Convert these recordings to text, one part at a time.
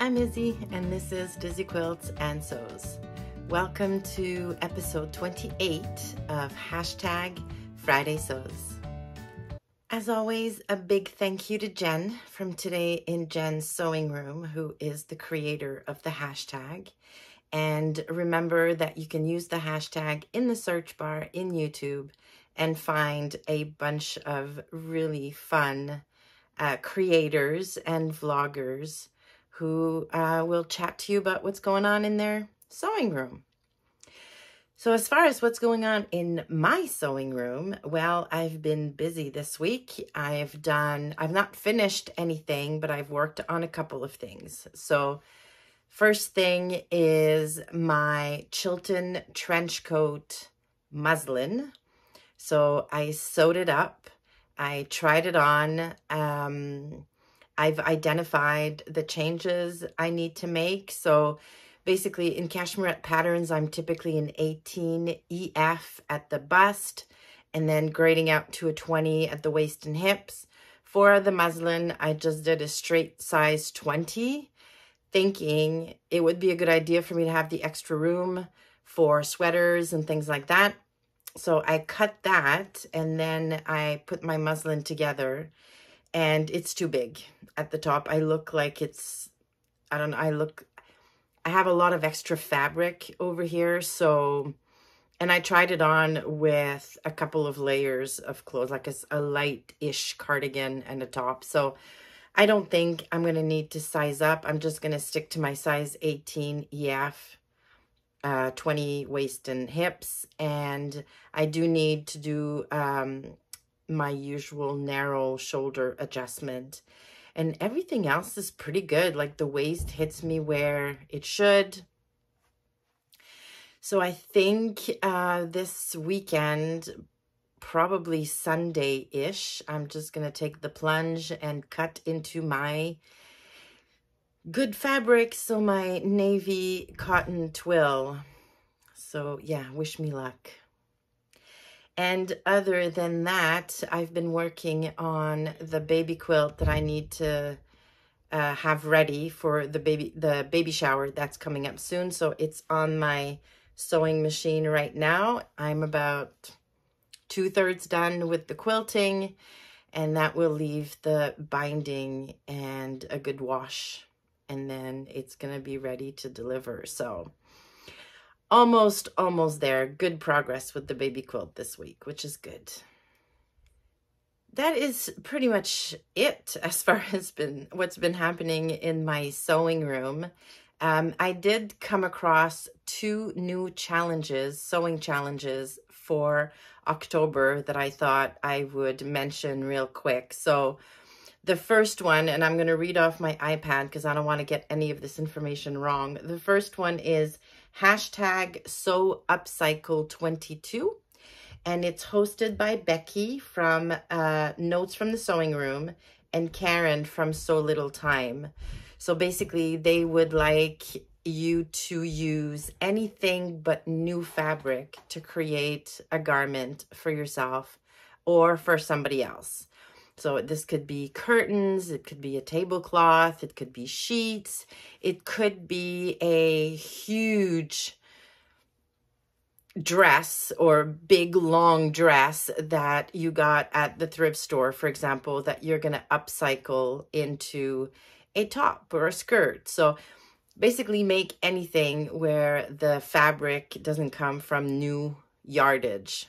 I'm Izzy, and this is Dizzy Quilts and Sews. Welcome to episode 28 of Hashtag Friday Sews. As always, a big thank you to Jen from Today in Jen's Sewing Room, who is the creator of the hashtag. And remember that you can use the hashtag in the search bar in YouTube and find a bunch of really fun creators and vloggers who will chat to you about what's going on in their sewing room. So as far as what's going on in my sewing room, well, I've been busy this week. I've not finished anything, but I've worked on a couple of things. So first thing is my Chilton trench coat muslin. So I sewed it up. I tried it on. I've identified the changes I need to make. So basically in Cashmerette patterns, I'm typically an 18 EF at the bust and then grading out to a 20 at the waist and hips. For the muslin, I just did a straight size 20, thinking it would be a good idea for me to have the extra room for sweaters and things like that. So I cut that and then I put my muslin together. And it's too big at the top. I look like I have a lot of extra fabric over here. So, and I tried it on with a couple of layers of clothes, like a light-ish cardigan and a top. So I don't think I'm going to need to size up. I'm just going to stick to my size 18 EF, 20 waist and hips. And I do need to do my usual narrow shoulder adjustment, and everything else is pretty good. Like the waist hits me where it should. So I think this weekend, probably Sunday-ish, I'm just going to take the plunge and cut into my good fabric. So my navy cotton twill. So yeah, wish me luck. And other than that, I've been working on the baby quilt that I need to have ready for the baby shower that's coming up soon. So it's on my sewing machine right now. I'm about 2/3 done with the quilting, and that will leave the binding and a good wash. And then it's going to be ready to deliver. So almost there. Good progress with the baby quilt this week, which is good. That is pretty much it as far as what's been happening in my sewing room. I did come across 2 new sewing challenges for October that I thought I would mention real quick. So the first one, and I'm going to read off my iPad because I don't want to get any of this information wrong. The first one is hashtag Sew Upcycle 22, and it's hosted by Becky from Notes from the Sewing Room and Karen from So Little Time. So basically they would like you to use anything but new fabric to create a garment for yourself or for somebody else. So this could be curtains, it could be a tablecloth, it could be sheets, it could be a huge dress or big long dress that you got at the thrift store, for example, that you're going to upcycle into a top or a skirt. So basically make anything where the fabric doesn't come from new yardage,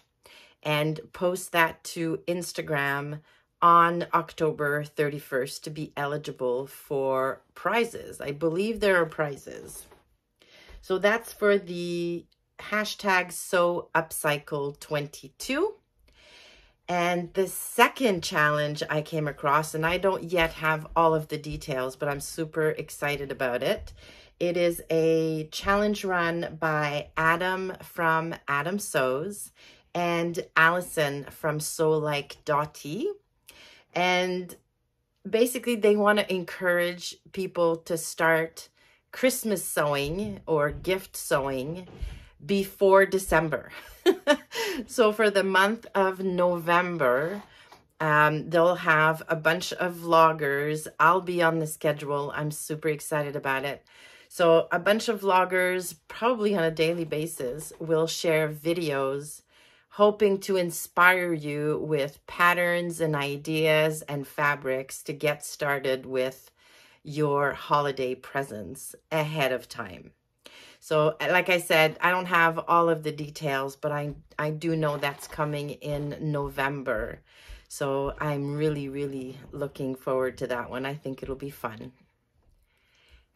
and post that to Instagram on October 31st to be eligible for prizes. I believe there are prizes. So that's for the hashtag Sew Upcycle 22. And the second challenge I came across, and I don't yet have all of the details, but I'm super excited about it. It is a challenge run by Adam from Adam Sews and Allison from Sew Like Dottie. And basically they want to encourage people to start Christmas sewing or gift sewing before December. So for the month of November, They'll have a bunch of vloggers. I'll be on the schedule. I'm super excited about it. So a bunch of vloggers, probably on a daily basis, will share videos hoping to inspire you with patterns and ideas and fabrics to get started with your holiday presents ahead of time. So like I said, I don't have all of the details, but I do know that's coming in November. So I'm really, really looking forward to that one. I think it'll be fun.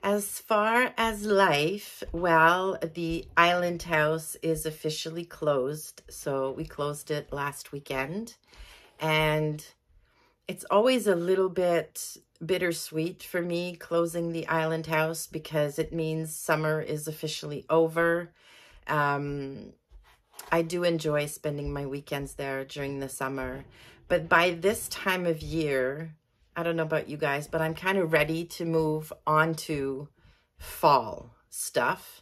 As far as life, well, the Island House is officially closed. So we closed it last weekend. And it's always a little bit bittersweet for me closing the Island House because it means summer is officially over. I do enjoy spending my weekends there during the summer. But by this time of year, I don't know about you guys, but I'm kind of ready to move on to fall stuff.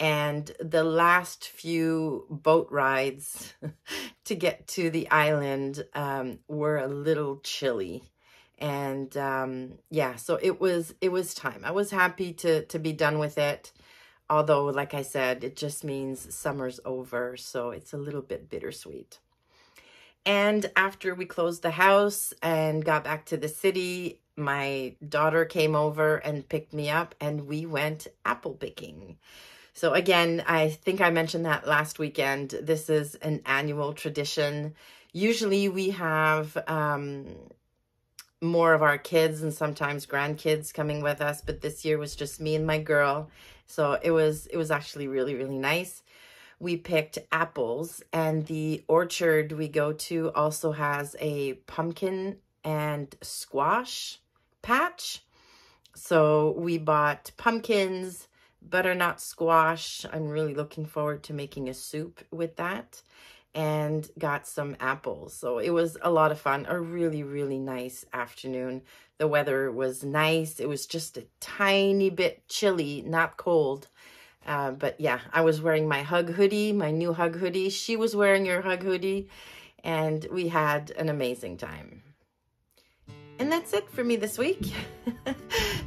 And the last few boat rides to get to the island were a little chilly. And yeah, so it was time. I was happy to be done with it. Although, like I said, it just means summer's over. So it's a little bit bittersweet. And after we closed the house and got back to the city, my daughter came over and picked me up and we went apple picking. So again, I think I mentioned that last weekend. This is an annual tradition. Usually we have more of our kids and sometimes grandkids coming with us, but this year was just me and my girl. So it was actually really, really nice. We picked apples, and the orchard we go to also has a pumpkin and squash patch. So we bought pumpkins, butternut squash. I'm really looking forward to making a soup with that, and got some apples. So it was a lot of fun, a really, really nice afternoon. The weather was nice. It was just a tiny bit chilly, not cold. But yeah, I was wearing my hug hoodie, my new hug hoodie. She was wearing her hug hoodie, and we had an amazing time. And that's it for me this week.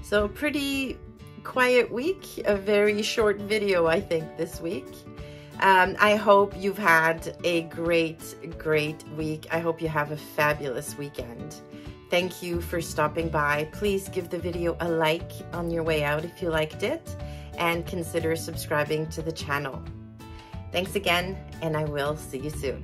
So pretty quiet week, a very short video, I think, this week. I hope you've had a great week. I hope you have a fabulous weekend. Thank you for stopping by. Please give the video a like on your way out if you liked it, and consider subscribing to the channel. Thanks again, and I will see you soon.